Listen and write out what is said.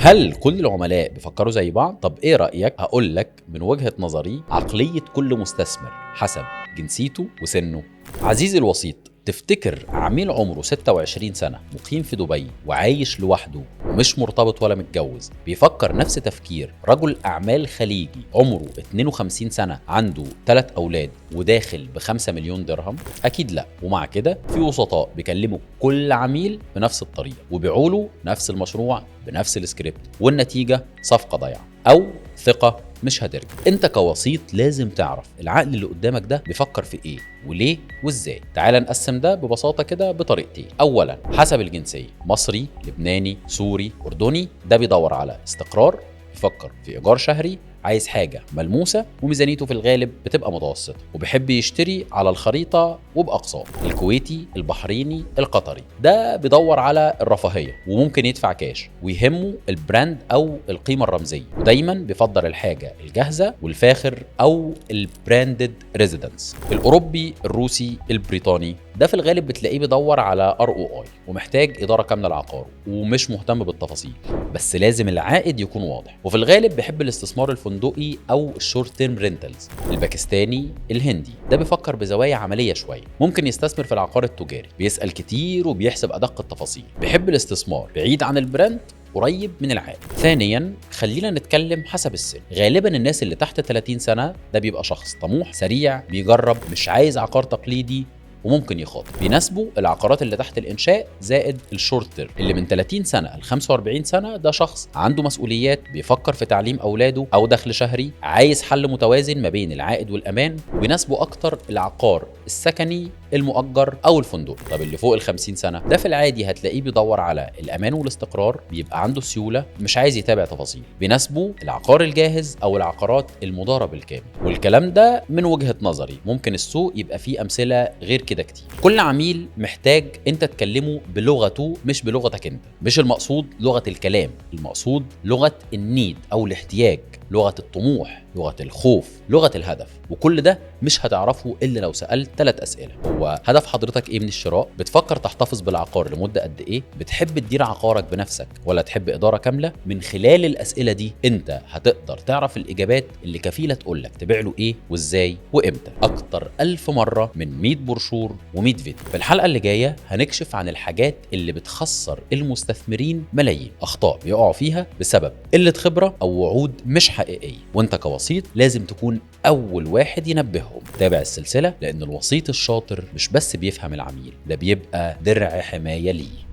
هل كل العملاء بيفكروا زي بعض؟ طب ايه رأيك؟ هقول لك من وجهة نظري عقلية كل مستثمر حسب جنسيته وسنه. عزيزي الوسيط، تفتكر عميل عمره 26 سنة مقيم في دبي وعايش لوحده ومش مرتبط ولا متجوز بيفكر نفس تفكير رجل أعمال خليجي عمره 52 سنة عنده 3 أولاد وداخل ب5 مليون درهم؟ أكيد لا. ومع كده في وسطاء بيكلموا كل عميل بنفس الطريقة وبيعوا له نفس المشروع بنفس السكريبت، والنتيجة صفقة ضايعة أو ثقة مش هترجع. انت كوسيط لازم تعرف العقل اللي قدامك ده بيفكر في ايه وليه وازاي. تعال نقسم ده ببساطة كده بطريقتين. اولا حسب الجنسية، مصري، لبناني، سوري، اردني، ده بيدور على استقرار، بيفكر في ايجار شهري، عايز حاجة ملموسة، وميزانيته في الغالب بتبقى متوسطة وبيحب يشتري على الخريطة وبأقساط. الكويتي، البحريني، القطري، ده بيدور على الرفاهية وممكن يدفع كاش ويهمه البراند أو القيمة الرمزية، ودايما بيفضل الحاجة الجاهزة والفاخر أو البراندد ريزيدنس. الأوروبي، الروسي، البريطاني، ده في الغالب بتلاقيه بيدور على ROI ومحتاج إدارة كاملة لعقاره ومش مهتم بالتفاصيل، بس لازم العائد يكون واضح. وفي الغالب بيحب الاستثمار الفندقي او الشورت تيرم رينتلز. الباكستاني، الهندي، ده بيفكر بزوايا عمليه شويه، ممكن يستثمر في العقار التجاري، بيسال كتير وبيحسب ادق التفاصيل، بيحب الاستثمار بعيد عن البراند قريب من العائد. ثانيا خلينا نتكلم حسب السن. غالبا الناس اللي تحت 30 سنه ده بيبقى شخص طموح سريع، بيجرب، مش عايز عقار تقليدي وممكن يخاطر. بيناسبه العقارات اللي تحت الانشاء زائد الشورتر. اللي من 30 سنه ل 45 سنه ده شخص عنده مسؤوليات، بيفكر في تعليم اولاده او دخل شهري، عايز حل متوازن ما بين العائد والامان. وبيناسبه اكتر العقار السكني، المؤجر او الفندق. طب اللي فوق ال 50 سنه ده في العادي هتلاقيه بيدور على الامان والاستقرار، بيبقى عنده سيوله، مش عايز يتابع تفاصيل. بيناسبه العقار الجاهز او العقارات المضارب الكامل. والكلام ده من وجهه نظري، ممكن السوق يبقى فيه امثله غير كده كتير. كل عميل محتاج انت تكلمه بلغته مش بلغتك انت. مش المقصود لغه الكلام، المقصود لغه النيد او الاحتياج، لغه الطموح، لغه الخوف، لغه الهدف. وكل ده مش هتعرفه الا لو سالت 3 اسئله. هو هدف حضرتك ايه من الشراء؟ بتفكر تحتفظ بالعقار لمده قد ايه؟ بتحب تدير عقارك بنفسك ولا تحب اداره كامله؟ من خلال الاسئله دي انت هتقدر تعرف الاجابات اللي كفيله تقول لك تبيع له ايه وازاي وامتى. اكتر 1000 مره من 100 بروشور و100 فيديو. في الحلقه اللي جايه هنكشف عن الحاجات اللي بتخسر المستثمرين ملايين، اخطاء بيقعوا فيها بسبب قله خبره او وعود مش حقيقيه، وانت كوسيط لازم تكون اول واحد ينبههم. تابع السلسله، لان الوسيط الشاطر مش بس بيفهم العميل، ده بيبقى درع حمايه ليه.